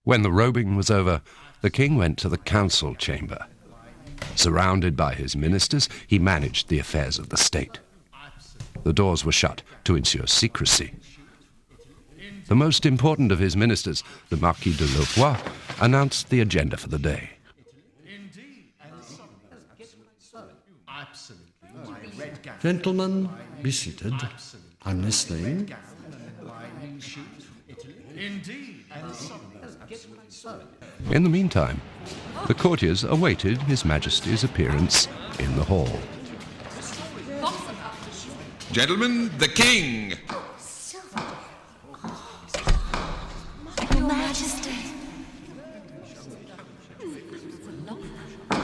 When the robing was over, the king went to the council chamber. Surrounded by his ministers, he managed the affairs of the state. The doors were shut to ensure secrecy. The most important of his ministers, the Marquis de Louvois, announced the agenda for the day. Gentlemen, be seated. I'm listening. In the meantime, the courtiers awaited His Majesty's appearance in the hall. Gentlemen, the king! Your Majesty.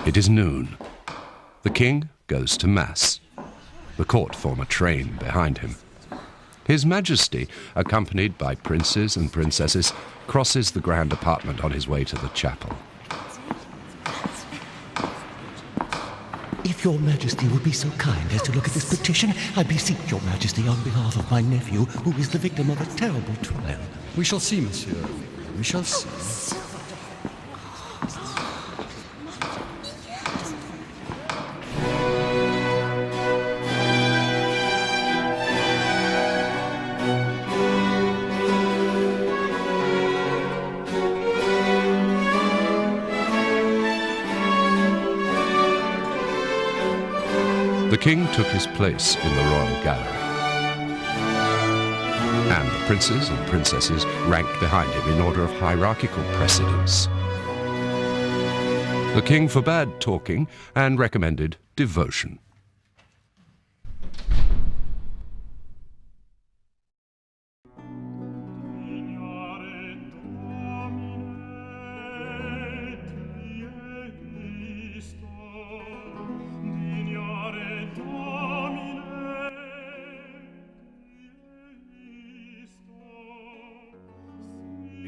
It is noon. The king goes to mass. The court form a train behind him. His Majesty, accompanied by princes and princesses, crosses the grand apartment on his way to the chapel. If your Majesty would be so kind as to look at this petition, I beseech your Majesty on behalf of my nephew, who is the victim of a terrible trial. We shall see, monsieur. We shall see. The king took his place in the royal gallery, and the princes and princesses ranked behind him in order of hierarchical precedence. The king forbade talking and recommended devotion.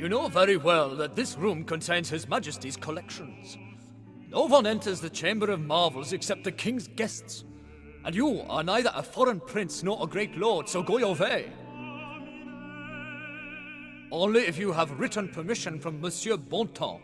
You know very well that this room contains His Majesty's collections. No one enters the Chamber of Marvels except the King's guests. And you are neither a foreign prince nor a great lord, so go your way. Only if you have written permission from Monsieur Bontemps.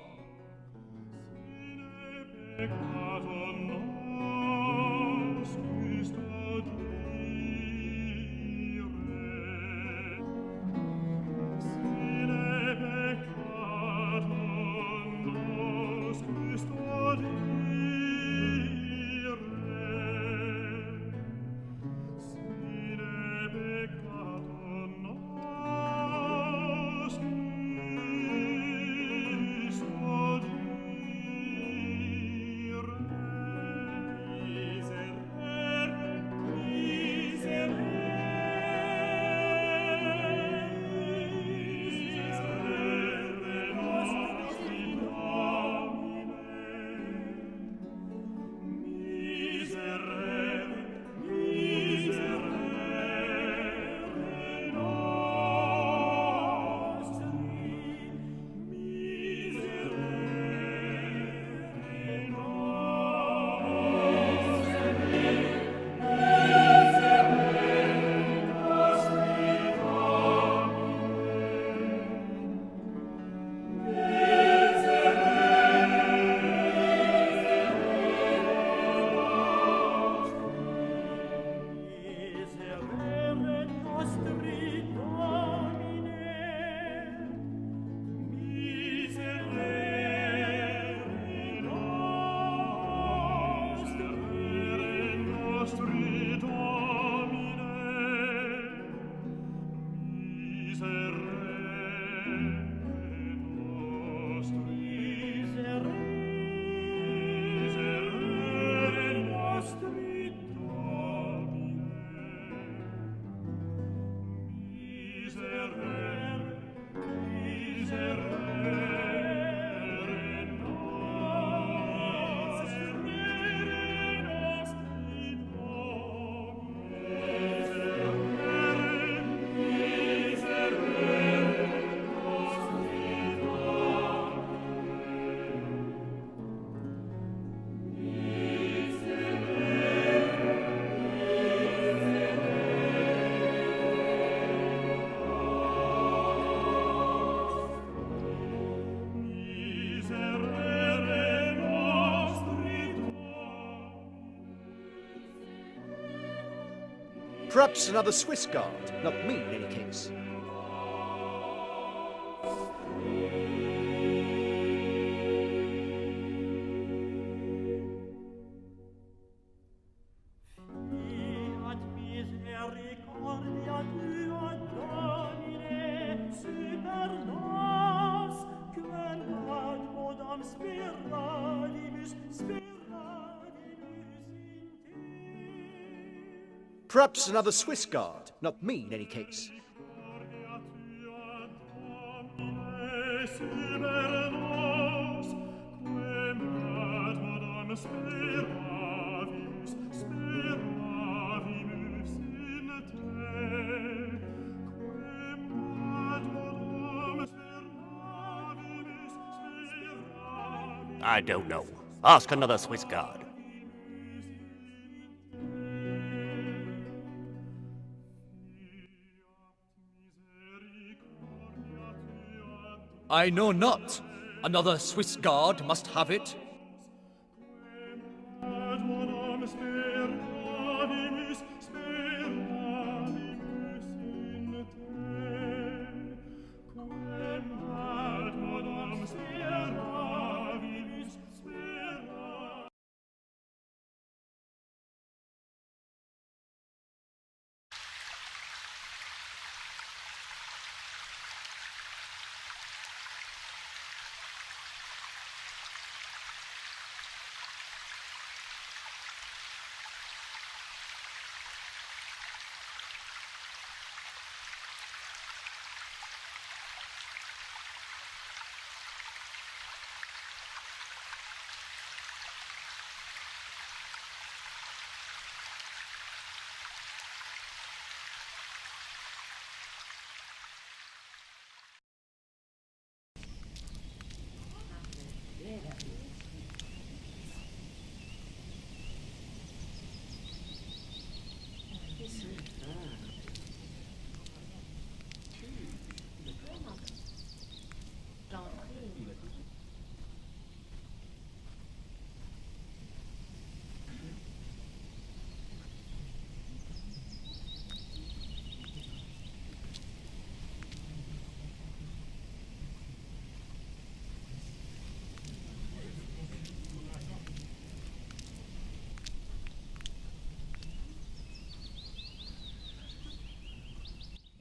Perhaps another Swiss guard. Not me, in any case. Perhaps another Swiss guard. Not me, in any case. I don't know. Ask another Swiss guard. I know not. Another Swiss guard must have it.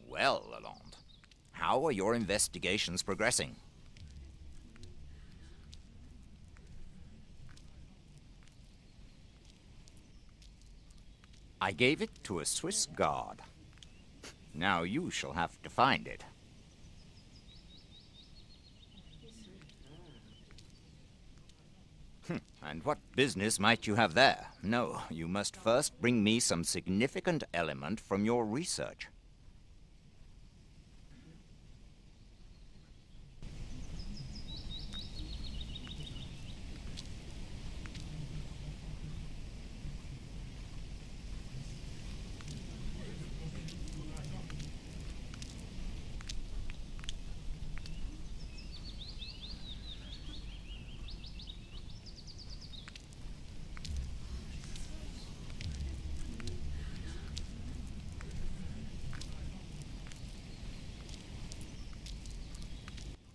Well, Lalonde, how are your investigations progressing? I gave it to a Swiss guard. Now you shall have to find it. And what business might you have there? No, you must first bring me some significant element from your research.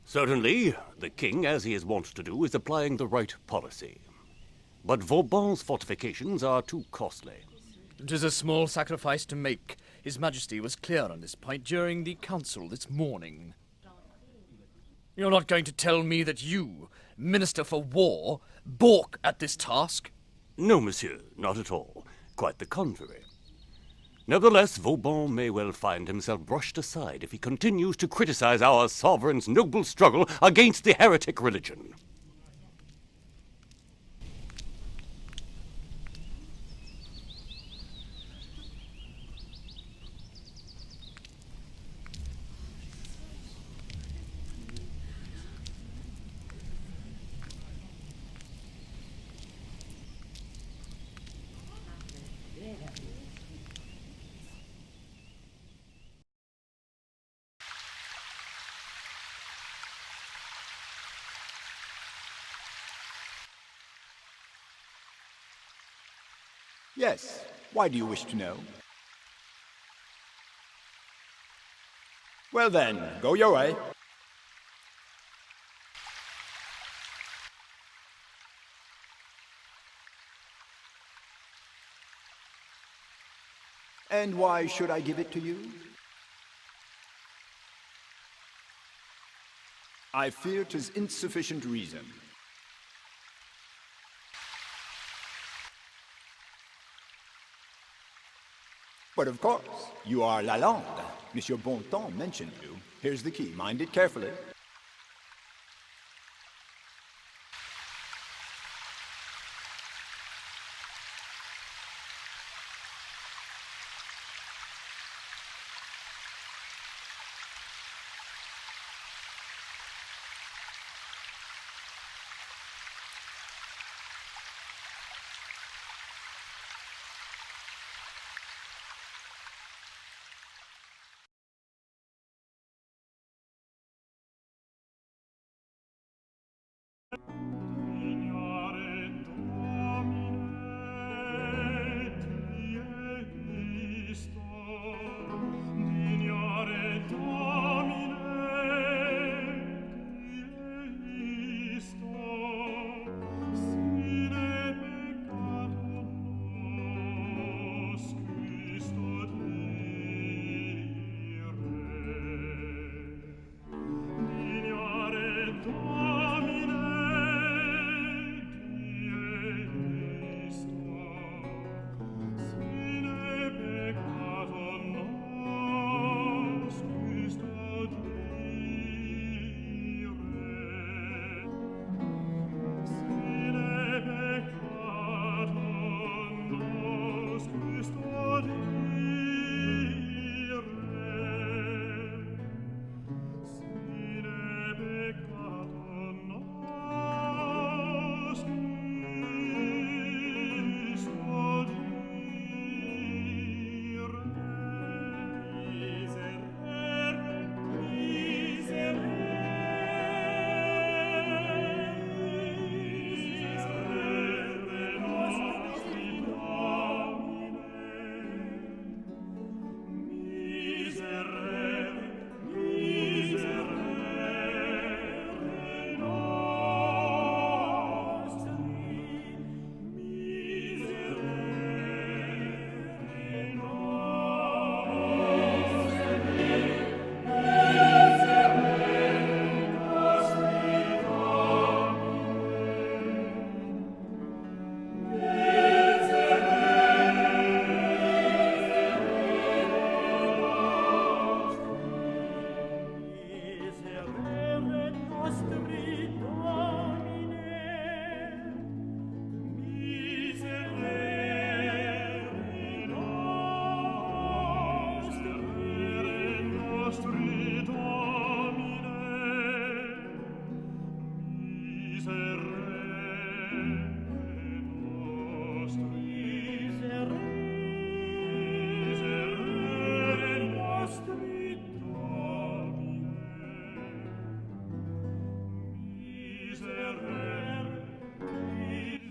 Certainly, the king, as he is wont to do, is applying the right policy. But Vauban's fortifications are too costly. It is a small sacrifice to make. His Majesty was clear on this point during the council this morning. You're not going to tell me that you, Minister for War, balk at this task? No, monsieur, not at all. Quite the contrary. Nevertheless, Vauban may well find himself brushed aside if he continues to criticize our sovereign's noble struggle against the heretic religion. Yes. Why do you wish to know? Well then, go your way. And why should I give it to you? I fear 'tis insufficient reason. But of course, you are Lalande. Monsieur Bontemps mentioned you. Here's the key. Mind it carefully.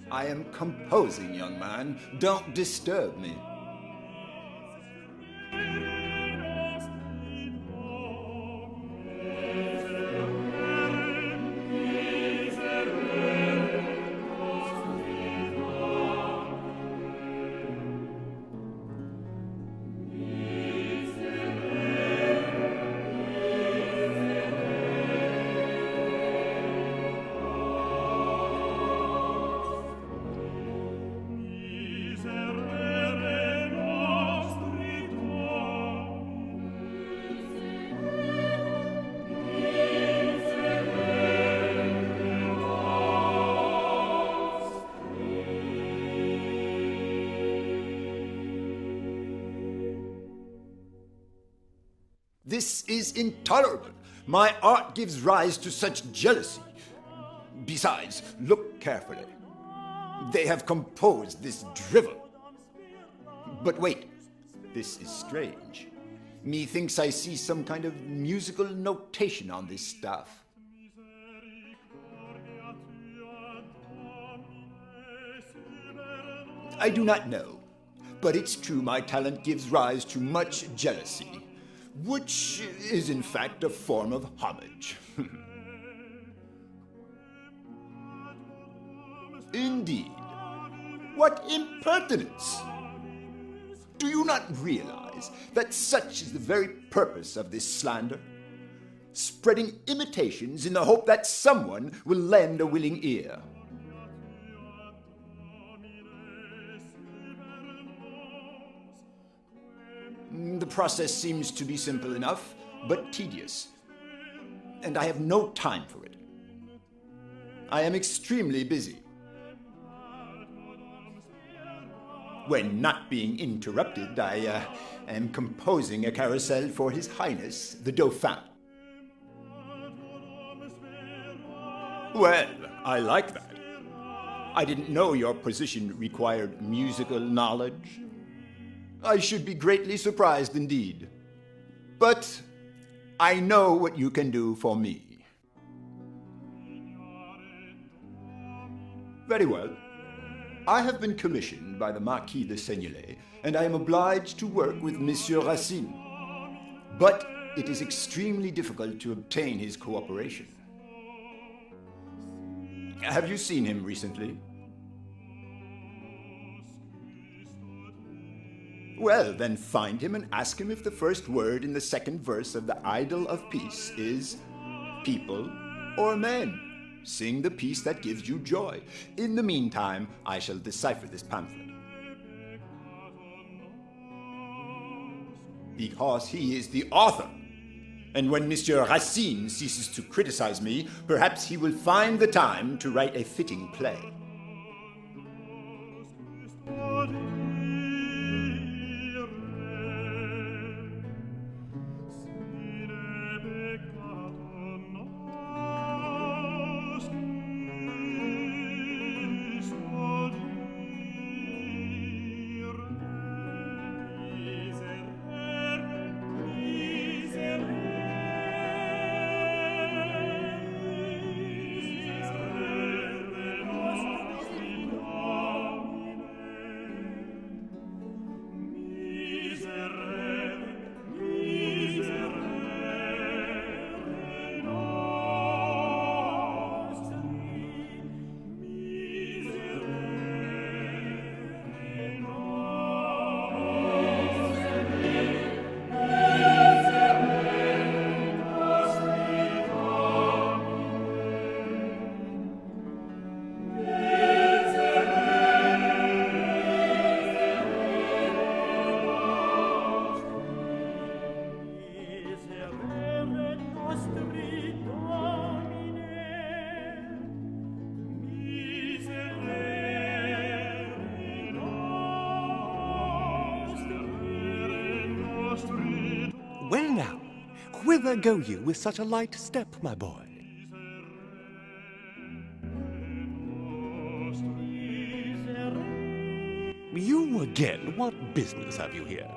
I am composing, young man. Don't disturb me. This is intolerable. My art gives rise to such jealousy. Besides, look carefully. They have composed this drivel. But wait, this is strange. Methinks I see some kind of musical notation on this stuff. I do not know, but it's true my talent gives rise to much jealousy. which is in fact a form of homage. Indeed. What impertinence! Do you not realize that such is the very purpose of this slander? Spreading imitations in the hope that someone will lend a willing ear. The process seems to be simple enough, but tedious, and I have no time for it. I am extremely busy. When not being interrupted, I am composing a carousel for His Highness, the Dauphin. Well, I like that. I didn't know your position required musical knowledge. I should be greatly surprised indeed. But I know what you can do for me. Very well. I have been commissioned by the Marquis de Seignelay, and I am obliged to work with Monsieur Racine. But it is extremely difficult to obtain his cooperation. Have you seen him recently? Well, then find him and ask him if the first word in the second verse of the Idyll of Peace is people or men. Sing the piece that gives you joy. In the meantime, I shall decipher this pamphlet. Because he is the author. And when Monsieur Racine ceases to criticize me, perhaps he will find the time to write a fitting play. Well now, whither go you with such a light step, my boy? You again? What business have you here?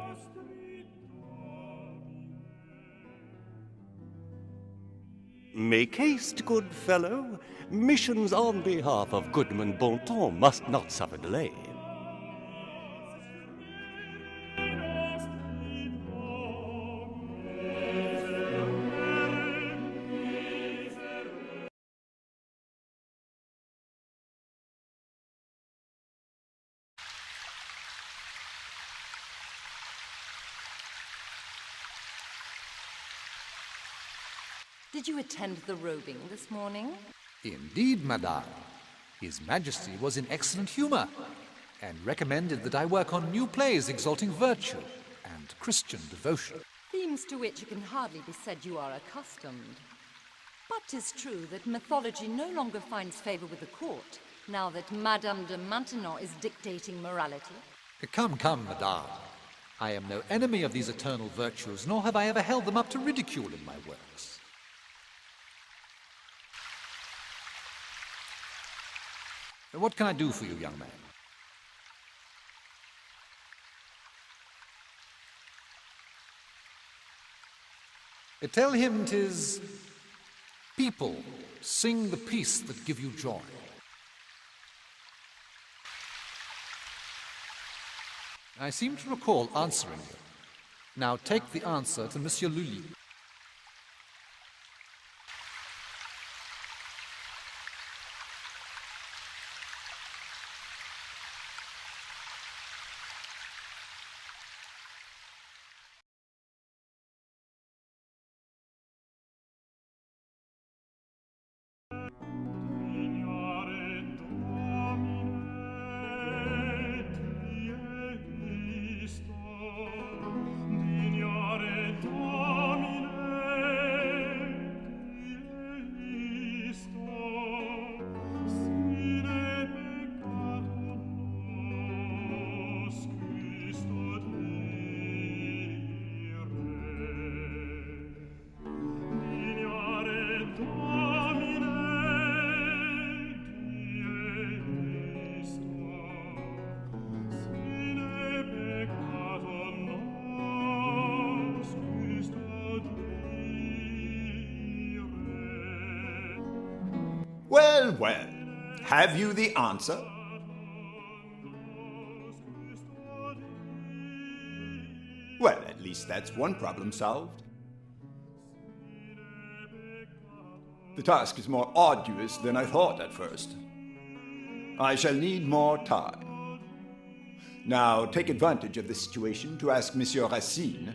Make haste, good fellow. Missions on behalf of Goodman Bonton must not suffer delay. Did you attend the robing this morning? Indeed, madame. His Majesty was in excellent humor and recommended that I work on new plays exalting virtue and Christian devotion. Themes to which it can hardly be said you are accustomed. But 'tis true that mythology no longer finds favor with the court, now that Madame de Maintenon is dictating morality. Come, come, madame. I am no enemy of these eternal virtues, nor have I ever held them up to ridicule in my works. What can I do for you, young man? Tell him 'tis people sing the peace that give you joy. I seem to recall answering you. Now take the answer to Monsieur Lully. Well, well. Have you the answer? Well, at least that's one problem solved. The task is more arduous than I thought at first. I shall need more time. Now, take advantage of the situation to ask Monsieur Racine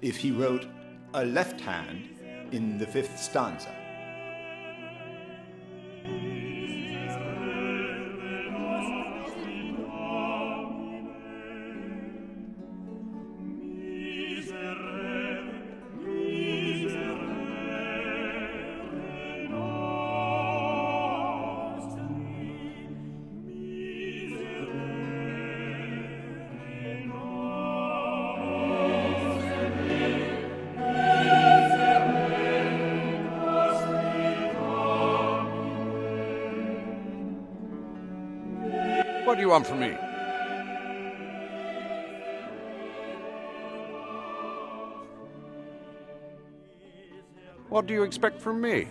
if he wrote a left hand in the 5th stanza. What do you want from me? What do you expect from me?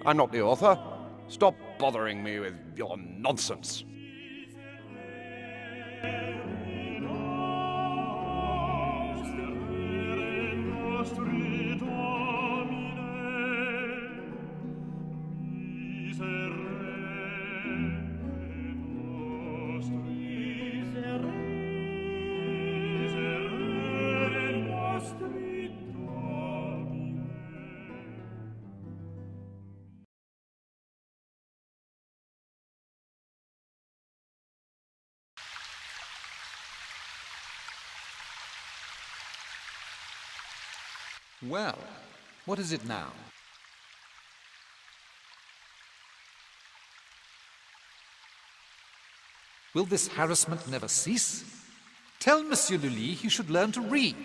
I'm not the author. Stop bothering me with your nonsense. Well, what is it now? Will this harassment never cease? Tell Monsieur Lully he should learn to read.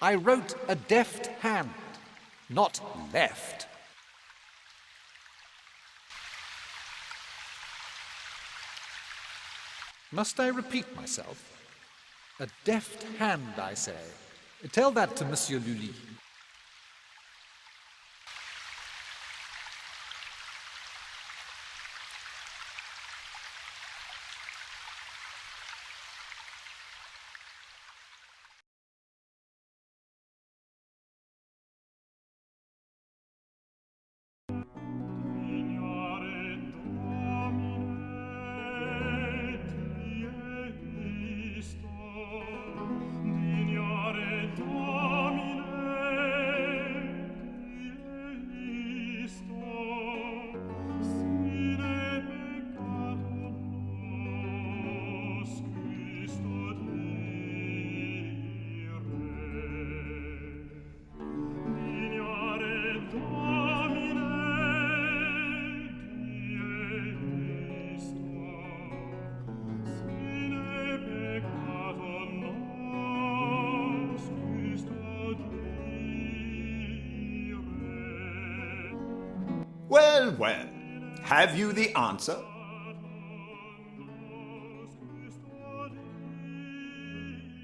I wrote a deft hand, not left. Must I repeat myself? A deft hand, I say. Tell that to Monsieur Lully. Well, well. Have you the answer?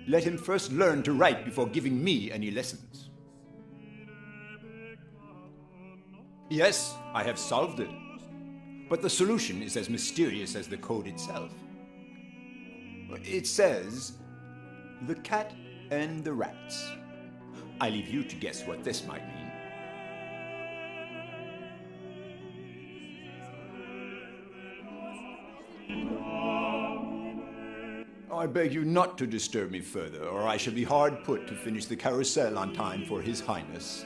Let him first learn to write before giving me any lessons. Yes, I have solved it. But the solution is as mysterious as the code itself. It says, the cat and the rats. I leave you to guess what this might mean. I beg you not to disturb me further, or I shall be hard put to finish the carousel on time for His Highness.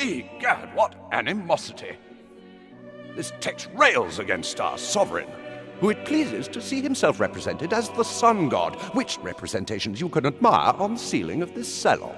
Egad, what animosity! This text rails against our sovereign, who it pleases to see himself represented as the sun god, which representations you can admire on the ceiling of this salon.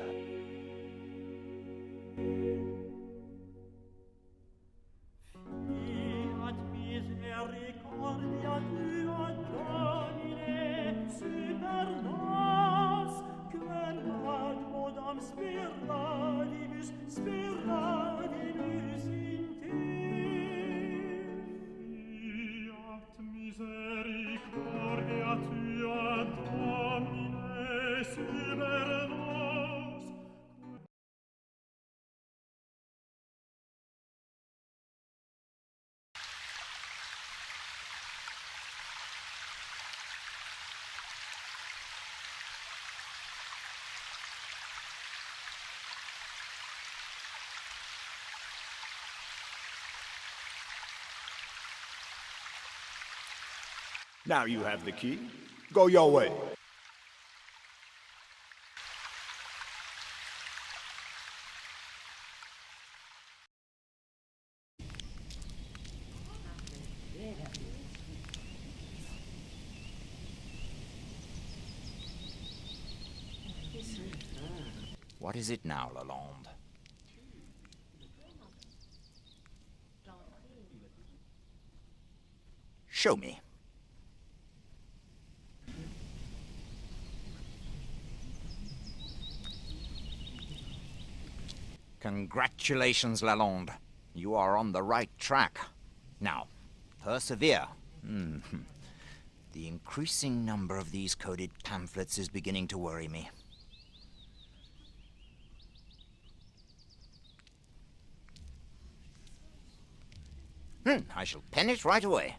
Now you have the key. Go your way. What is it now, Lalonde? Show me. Congratulations, Lalonde. You are on the right track. Now, persevere. The increasing number of these coded pamphlets is beginning to worry me. I shall pen it right away.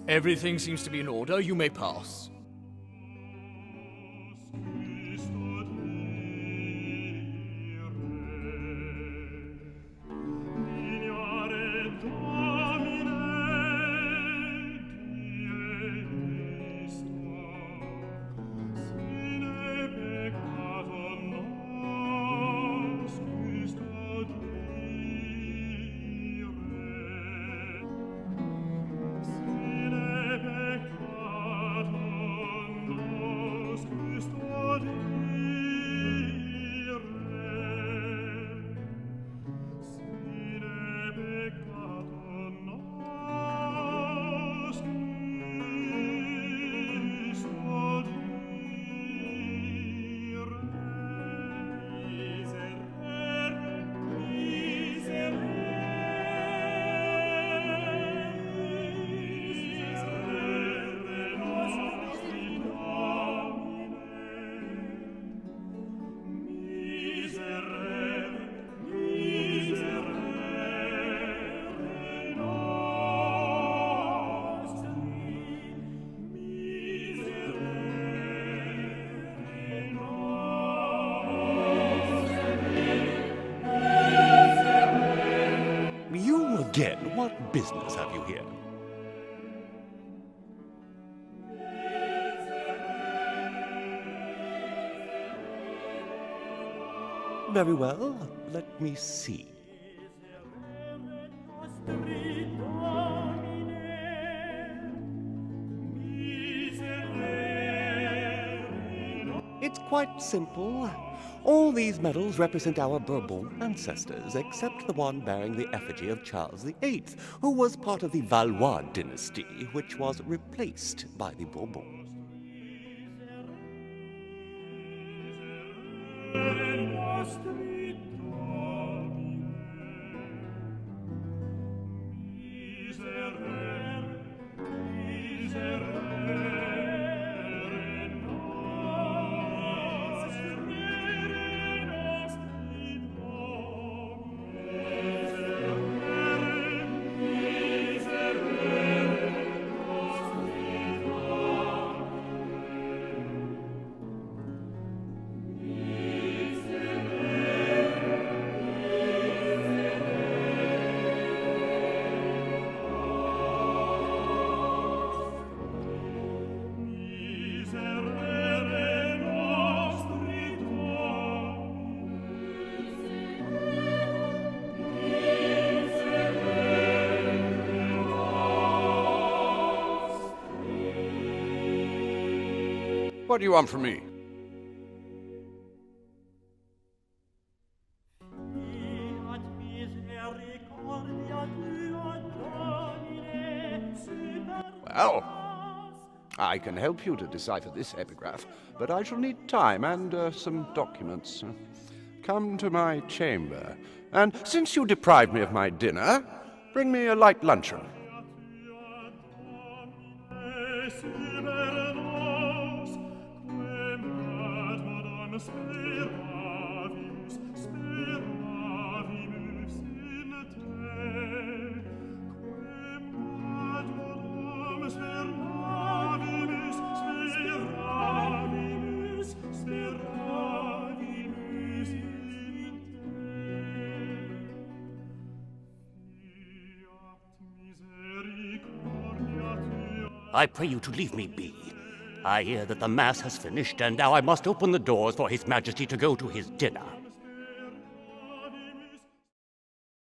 Everything seems to be in order. You may pass. Again, what business have you here? Very well, let me see. It's quite simple. All these medals represent our Bourbon ancestors, except the one bearing the effigy of Charles VIII, who was part of the Valois dynasty, which was replaced by the Bourbons. What do you want from me? Well, I can help you to decipher this epigraph, but I shall need time and some documents. Come to my chamber, and since you deprived me of my dinner, bring me a light luncheon. I pray you to leave me be. I hear that the Mass has finished, and now I must open the doors for His Majesty to go to his dinner.